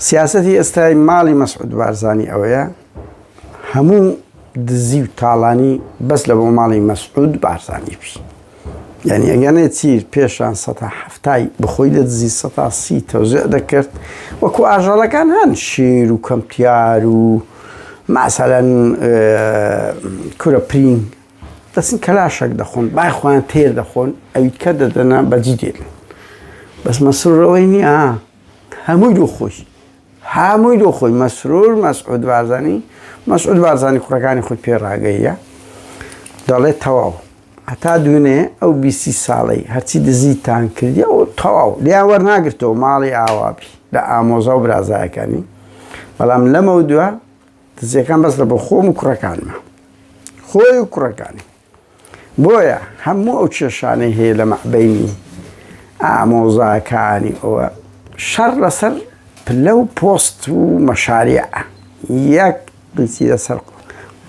سیاسەتی ئێستای ماڵی مەسعود بارزانی ئەوەیە هەموو دزی و تاڵانی بەس لە بۆ ماڵی مەسعود بارزانی بی. یعنی ئەگەنێ چیر پێشان 170 بخۆی لە دزی 130 تەوزیع دەکرد وەکو ئاژەڵەکان هەن شێر و کەمتیار و مەسەلەن کورە پرین دەچن کەلاشێک دەخۆن بای خۆیان تێر دەخۆن ئەویت کە دەدەنا بەجی دێن بەس مەسرورەوەی نییە هەمووی دۆ خۆی مەسرور مەسعود بارزانی کوڕەکانی خۆی پێڕاگەیە دەڵێت تەواو هەتا دوێنێ ئەو 20 ساڵەی هەرچی دزیتان کردی ئەو تەواو لیان وەرناگرتەوە ماڵی ئاوابی لە ئامۆزا و برازایەکانی بەڵام لەمە دووە دزیەکان بەس لە بۆ خۆم و کوڕەکانمە خۆی و کوڕەکانی بۆیە هەموو ئەو کێشانەی هەیە لە مەعبەینی ئامۆزاکانی ئەوە شەڕ لەسەر پلە و پۆست و مەشاریع یەک قیتی لەسەر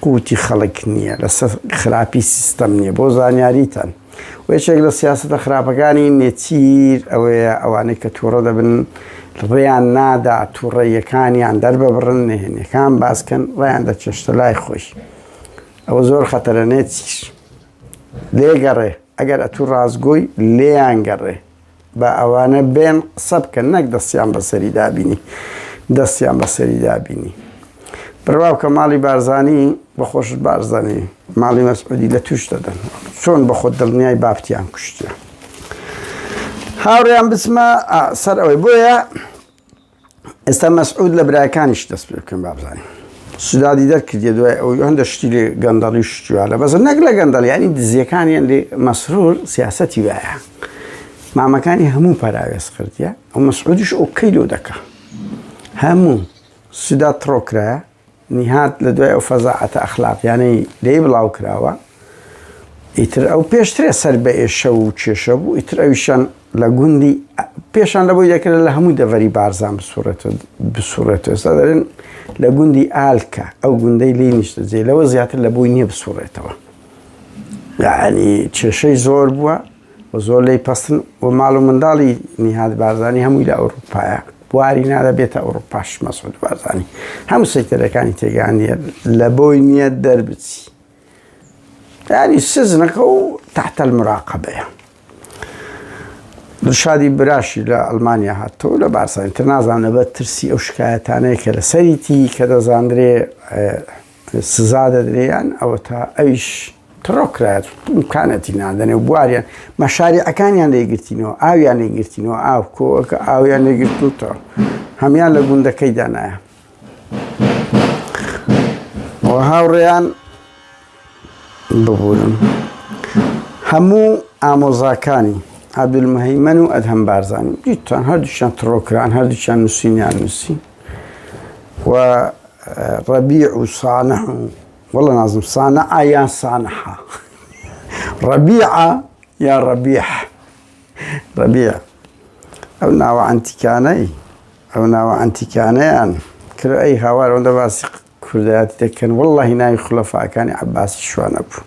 قوتی خەڵک نییە لەسەر خراپی سیستەم نییە بۆ زانیاریتان وەیەکێک لە سیاسەتە خراپەکانی نێچیر ئەوەیە ئەوانەی کە تووڕە دەبن ڕێیان نادا تووڕەیەکانیان دەرببڕن نهێنەکان باسکەن ڕێیان دەچێشتە لای خۆی ئەوە زۆر خەتەرە نێچیر لێگەڕێ ئەگەر ئەتوو ڕازگۆی لێیان گەڕێ بە ئەوانە بێن قسە بکەن نەک دەستیان بەسەری دابینی بڕواو کە ماڵی بارزانی بەخۆشت بارزانی ماڵی مەسعودی لە توش دەدەن چۆن بە خۆت دڵنیای بابتیان کوشتە هاوڕێیان بچمە سەر ئەوەی بۆیە ئێستا مەسعود لە برایەکانیش دەست پێ بکەن بابزانین سودادی دەرکردیە دوای ئەوی هەندە شتی لێ گەندەڵی شتووە بەس نەک لە گەندەڵ ینی دزیەکانیان لێ مەسرور سیاسەتی وایە مامەکانی هەموو پەراوێز کردیە ئەو مەسعودیش ئەو کەیلۆ دەکە هەموو سودات تڕۆکرایە نهات لە دوای ئەو فەزاعەتە ئەخلاقیانەی لێی بڵاو کراوە ئیتر ئەو پێشترێ سەر بە ئێشە و کێشە بوو ئیتر ئەویشان لە گوندی پێشان لەبووی دەکرێت لە هەموو دەڤەری بارزان بسوڕێتەوە ئێستا دەرێن لە گوندی ئالکە ئەو گوندەی لێ نیشتە جێ لەوە زیاتر لە بۆی نییە بسوڕێتەوە یعنی کێشەی زۆر بووە و زۆر لی پەستن و ماڵ و منداڵی نیهاد بارزانی هەمووی لە ئەوروپایە بواری نادە بێتە ئەوروپاش مەسعود بارزانی هەموو سەکتەرەکانی تێگەاندیە لە بۆی نییە دەربچی ینی سزنەکە و تحتە المراقبەیە دڵشادی براشی لە ئەڵمانیا هاتەوە لە بارزانی تر نازانە بە ترسی ئەو شکایەتانەیە کە لە سەریتی کە دەزاندرێ سزا دەدرێیان ئەوە تا ئەویش تڕۆکرایەت امکانەتی نادەنێ و بواریان مەشاریعەکانیان لێگرتینەوە ئاویان لێگرتینەوە ئاو کۆکە ئاویان لێگرتوتەوە هەمیان لە گوندەکەی دانایە و هاوڕێیان ببوورن هەموو ئامۆزاکانی عەبدولمەهیمەن و ئەدهەم بارزانی دیتان هەردووشیان تڕۆکران هەردووشیان نووسینیان نووسی و ڕەبیع و سانح و والله نازم صانعة يا صانحة ربيعة يا ربيع ربيع أو ناوى عنتي كانيان كل أي خوار وند باسق كرداتي كان والله ناي خلفاء كان عباس شوان أبو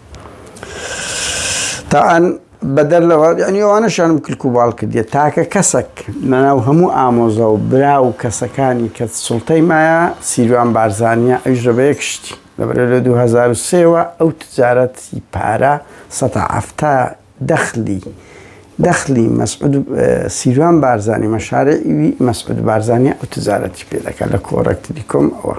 طبعا بدل يعني وانا شان كل كوبال كدي تاكا كسك مناو همو آموزا وبراو كسكاني كالسلطي مايا سيروان بارزانيا أجربه يكشتي لەبەرە لە 2003ەوە ئەو تجارەتی پارە 170 دەخلی مەسعود سیروان بارزانی مەشارعی مەسعود بارزانی ئەو تجارەتی پێ دەکات لە کۆڕەکتری کۆم ئەوە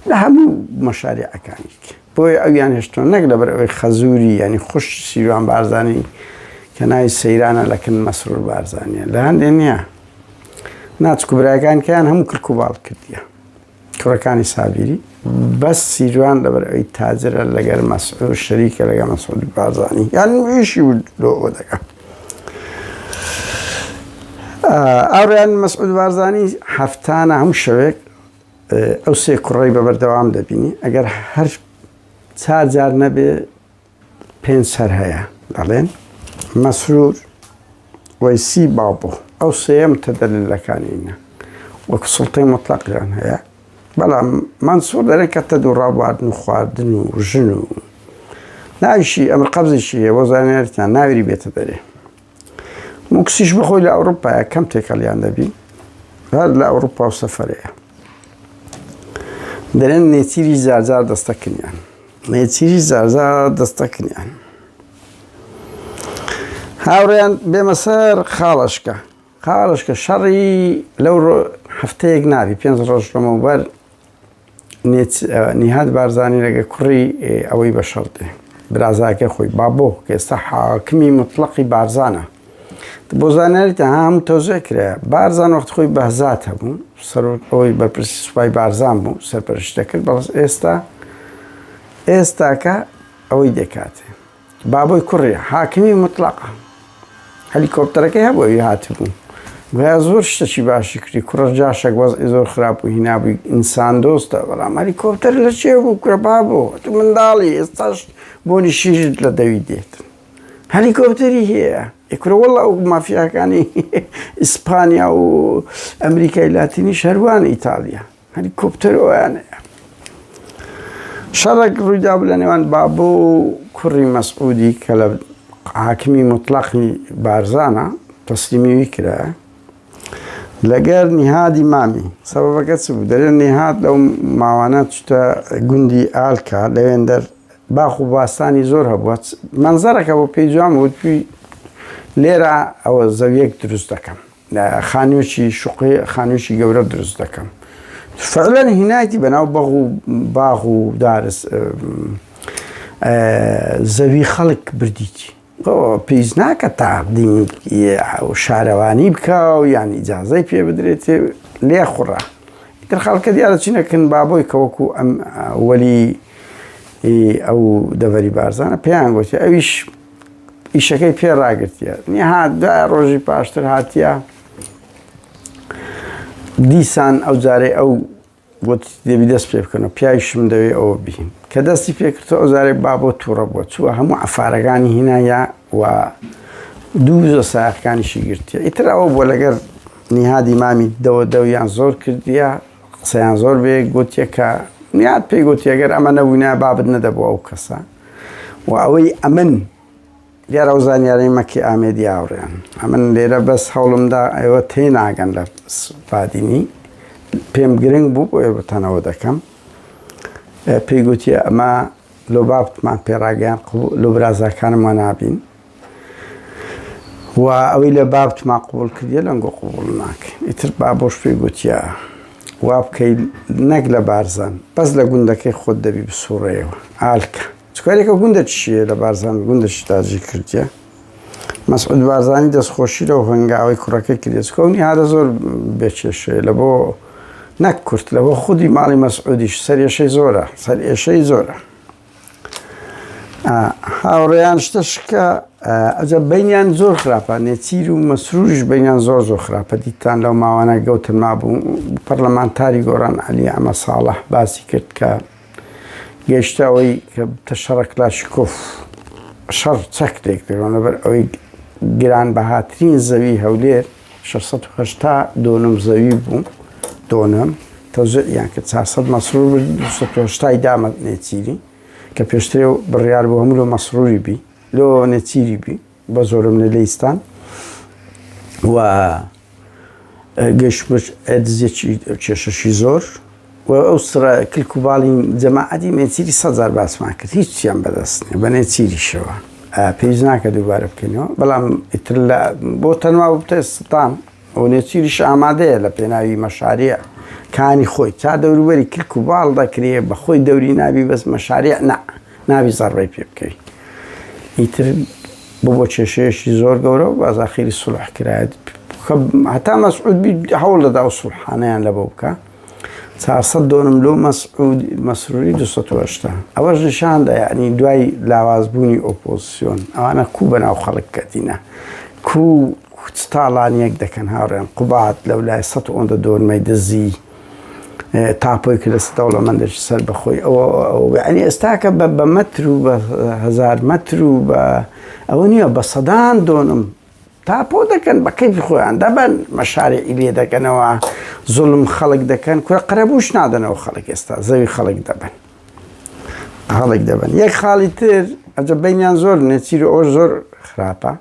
لە هەموو مەشاریعەکانی بۆیە ئەویان هێشتۆ نەک لەبەر ئەوەی خەزووری ینی خوش سیروان بارزانی کە ناوی سەیرانە لەکن مەسرور بارزانیە لە هەندێ نییە ناچکو برایەکانیان هەموو کرکوباڵ کردیە کوڕەکانی سابیری بەس سیروان لەبەر ئەوەی تاجرە لەگەر مەسعود شەریکە لەگەڵ مەسعود بارزانی یان ویشی لۆ دەکات ئەوڕیان مەسعود بارزانی هەفتانە هەموو شەوێک ئەو سێ کوڕەی بەبەردەوام دەبینی ئەگەر هەر 4 جار نەبێ 5 سەر هەیە دەڵێن مەسرور وەیسی بابوو ئەو سێیەم تەدەللەکانینە وەکو سوڵتەی مطلقیان هەیە بەڵام مەنسوور دەرێن کە تەدوو ڕابواردن و خواردن و ژن و ناویشی ئەمر قەبزێکی هەیە بۆ زانیاریتان ناویری بێتە دەرێ موکسیش بخۆی لە ئەوروپایە کەم تێکەڵیان دەبی هەر لە ئەوروپا و سەفەرەیە دەرێن نێچیری زارزار دەستەکردیان نێچیری زارزار دەستەکردیان هاوڕێیان بێمە سەر خاڵشکە شەڕی لەو هەفتەیەک نابی 5 ڕۆژ لەمەوبەر نیهاد بارزانی لەگە کوڕی ئەوەی بە شەڕدێ برازاکە خۆی بابۆ کە ئێستا حاکمی مطلقی بارزانە بۆ زانیاریتە هەموو تەوزێ کرایە بارزان وەخت خۆی بەهزات هەبوو سەر ئەوەی بەرپرسی سوپای بارزان بوو سەرپەرشتە کرد بەڵام ئێستاکە ئەوەی دەکاتێ بابۆی کوڕی حاکمی مطلقە هەلیکۆپتەرەکەی هەبووی هاتبوو گویا زۆر شتێکی باشی کردی کوڕە جاشێک وەزعی زۆر خراپ و هینابووی ئینسان دۆستە بەڵام هەلیکۆپتەر لە چێ بوو کوڕە بابۆ تو منداڵی ئێستاش بۆنی شیژت لە دەوی دێت هەلیکۆپتەری هەیە ئێکورە وەڵا ئەو مافیاکانی ئیسپانیا و ئەمریکای لاتینی شەروان ئیتالیا هەلیکۆپتەر ئەویانەیە شەڕێک ڕوویدا بوو لە نێوان بابۆ و کوڕی مەسعودی کە لە حاکمی مطلقی بارزانە تەسلیمیوی کرایە لەگەر نیهادی مامی سەبەبەکە چ بوو دەرێن نیهاد لەو ماوانە چتە گوندی ئالکا لەوێن دەر باخ و باستانی زۆر هەبووە منزەرەکە بۆ پێی جوان بوو توی لێرە ئەوە زەویەک دروست دەکەم خانوێکی شوقی خانوێکی گەورە دروست دەکەم فعلەن هینایەتی بەناو بەغ و باغ و دارس زەوی خەڵک بردیتی پێیز ناکە تاقدیمی شارەوانی بکە و یان ئیجازەی پێ بدرێتێ لێ خوڕە ئیتر خەڵکە دیارە چینەکەن بابۆی کە وەکو ئەم وەلی ئەو دەڤەری بارزانە پێیان گوتی ئەویش ئیشەکەی پێ ڕاگرتیە نیهات دوای ڕۆژی پاشتر هاتیە دیسان ئەو جارەی ئەو گوتی دەبی دەست پێ بکەنەوە پیاویشم دەوێ ئەوە بین کە دەستی پێکردەوە ئەو جارەی بابۆ تووڕە بووە چووە هەموو عەفارەکانی هینایە و دوو سایەقەکانیشی گرتیە ئیتر ئەوە بۆ لەگەر نیهادی مامی دەویان زۆر کردیە قسەیان زۆر بێ گوتیە کە نیهاد پێی گوتی ئەگەر ئەمە نەبووینە بابت نەدەبوو ئەو کەسە و ئەوەی ئەمن دیارە ئەو زانیارەی مەکی ئامێدی ئاوڕێیان ئەمن لێرە بەس هەوڵمدا ئێوە تێناگەن لە سوپادینی پێم گرنگ بوو بۆ ئێوە بەتەنەوە دەکەم پێی گوتیە ئەمە لۆ بابتمان پێڕاگەیان لۆ برازاکانم وە نابین و ئەوەی لە بابتمان قوبوڵ کردیە لەنگۆ قوبوڵ ناکەین ئیتر بابۆش پێی گوتیە وا بکەی نەک لە بارزان بەس لە گوندەکەی خۆت دەبی بسوڕێەوە ئالکە چکارێکە گوندە چیە لە بارزان گوندەشی تاجی کردیە مەسعود بارزانی دەستخۆشی لەو هەنگاوی کوڕەکەی کردێت چکەونی هادە زۆر بێکێشەیە لە بۆ نەک کورت لە بۆ خودی ماڵی مەسعودیش سەرێشەی زۆرە سەرێشەی زۆرە هاوڕێیان شتەشکە ئەجە بینیان زۆر خراپە نێچیر و مەسروریش بینیان زۆر خراپە دیتان لەو ماوانە گەوتن مابوو پەرلەمانتاری گۆڕان عەلی ئەمە ساڵح باسی کرد کە گەیشتە ئەوەی کە تە شەڕە کلاشیکۆف شەڕ چەک تێک دەکەن لەبەر ئەوەی گران بەهاترین زەوی هەولێر 680 زەوی بوو دۆنم تەوزیعیان کرد 400 مەسرور 280 دامە نێچیری کە پێشترێ بڕیار بوو هەموو لۆ مەسروری بی لۆ نێچیری بی بە زۆرم لە لەیستان و گەشتمش ئەدزیەکی کێشەشی زۆر و ئەو سرە کلک و باڵی جەماعەتی نێچیری 100,000 باسمان کرد هیچیان بەدەست نیە بە نێچیریشەوە پێویست ناکە دووبارە بکەینەوە بەڵام ئیتر بۆ تەنوا بتە سڵتان ئەو نێچیریش ئامادەیە لە پێناوی مەشاریع کانی خۆی تا دەوروبەری کلک و باڵ دەکرێ بە خۆی دەوری نابی بەس مەشاریع نابی زەڕڕی پێ بکەی ئیتر بۆ کێشەیەشی زۆر گەورە و بازاخیری سولح کرایەت هەتا مەسعود هەوڵ دەدا و سولحانەیان لەبەوە بکە 400 دۆنم لۆ مەسروری 280 ئەوەش نیشاندا یعنی دوای لاوازبوونی ئۆپۆزیسیۆن ئەوانە کوو بەناو خەڵک کەتینە کوو تاڵانیەک دەکەن هاوڕێن قوبات لەولای 100 دۆنمەی دزی تاپۆی کرد لە دەوڵەمەندێکی سەر بەخۆی ئەوە ئێستاکە بە مەتر و بە 1000 مەتر و بە ئەوە نییە بە سەدان دۆنم تاپۆ دەکەن بە کەیفی خۆیان دەبن مەشارێعی لێ دەکەنەوە زوڵم خەڵک دەکەن کورە قەرەبووش نادەنەوە خەڵک ئێستا زەوی خەڵک دەبن یەک خاڵی تر ئەجە بینیان زۆر نێچیر ئەوە زۆر خراپە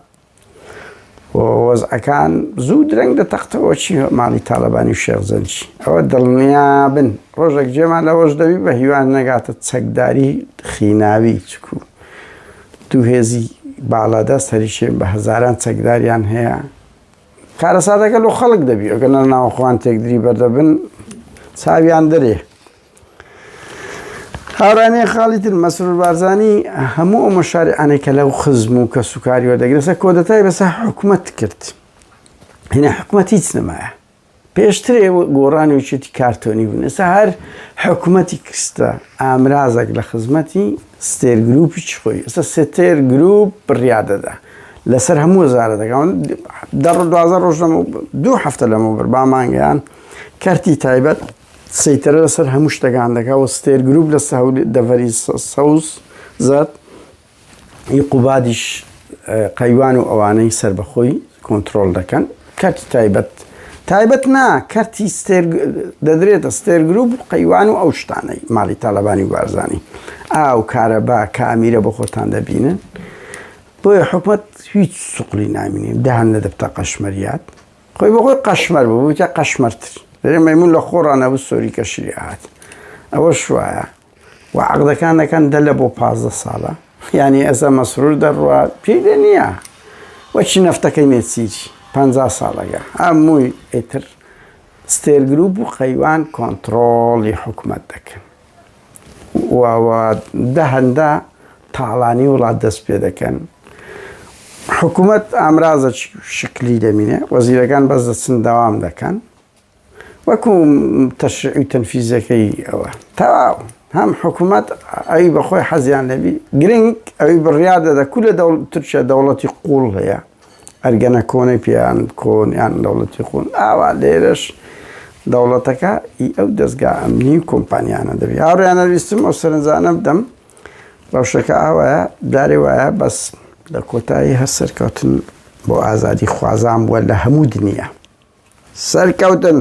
ووەزعەکان زوو درەنگ دەتەختەوە چی ماڵی تاالبانی و شێخزەنجی ئەوە دڵنیا بن ڕۆژێک جێمان لەوەش دەوی بە هیوان نەگاتە چەکداری خیناوی چکو دوو هێزی باڵادەست هەریشێن بە هەزاران چەکداریان هەیە کارەساتەکە لە خەڵک دەبی ئەگەنە ناوەخواان تێکدری بەردەبن چاویان دەرێ هاورانەیە خاڵی تر مەسرور بارزانی هەموو ئەو مەشارعانێکە لەو خزم و کە سوکاریوە دەگرێسە کۆدەتای بەسە حکوومەت کرد هێنە حکوومەت هیچ نەمایە پێشترێ گۆڕانی وچێتی کارتۆنی بوون ئێستا هەر حکوومەتی کستە ئامرازێک لە خزمەتی ستێر گروپی چ خۆی ئێستا ستێر گروپ بڕیادەدا لەسەر هەموو وەزارە دەکەون 12 ڕۆژ دوو هەفتە لەمەوبەر با مانگەیان کارتی تایبەت سەیترە لەسەر هەموو شتەکان دەکەوە ستێر گروپ لە دەڤەری سەوز زەت قوبادیش قەیوان و ئەوانەی سەر بەخۆی کۆنتترۆل دەکەن کارتی تایبەت نا کارتی دەدرێتە ستێر گروپ قەیوان و ئەو شتانەی ماڵی تاالبانی و بارزانی ئاو کارەبا کامیرە بە خۆتان دەبینن بۆیە حکوومەت هیچ سوقلی نامینێ دەهان نەدەبتە قەشمەریات خۆی بەخۆی قەشمەر بوو بوویتە قەشمەرتر دەرێ مەمون لە خۆڕانەبوو سۆری کەشری هات ئەوە شوایە و عەقدەکان دەکەن دە بۆ 15 ساڵە یعنی ئەسا مەسرور دەڕوا پێدە نییە وەچی نەفتەکەی نێچیچی 50 ساڵەکە هەمووی ئیتر ستێر گروپ و قەیوان کۆنتترۆڵی حکوومەت دەکەن دەهەندە تاڵانی وڵات دەست پێ دەکەن حکوومەت ئامرازە شکلی دەمینێ وەزیرەکان بەس دەچن دەوام دەکەن وەکو تەشریعی تەنفیزەکەی ئەوە تەواو هەم حکوومەت ئەوی بەخۆی حەزیان لەبی گرنگ ئەوی بڕیادەدە کو لە تورکیا دەوڵەتی قوڵ هەیە ئەرگەنە کۆنەی پیان کۆن یان دەوڵەتی خۆن ئاوا لێرەش دەوڵەتەکە ئەو دەستگا ئەمنی و کۆمپانیانە دەبی هاوڕێیانە ویستم ئەو سەرنجانە بدەم ڕەوشەکە ئەوەیە دارێ وایە بەس لە کۆتایی هەر سەرکەوتن بۆ ئازادی خوازان بووە لە هەموو دنیا سەرکەوتن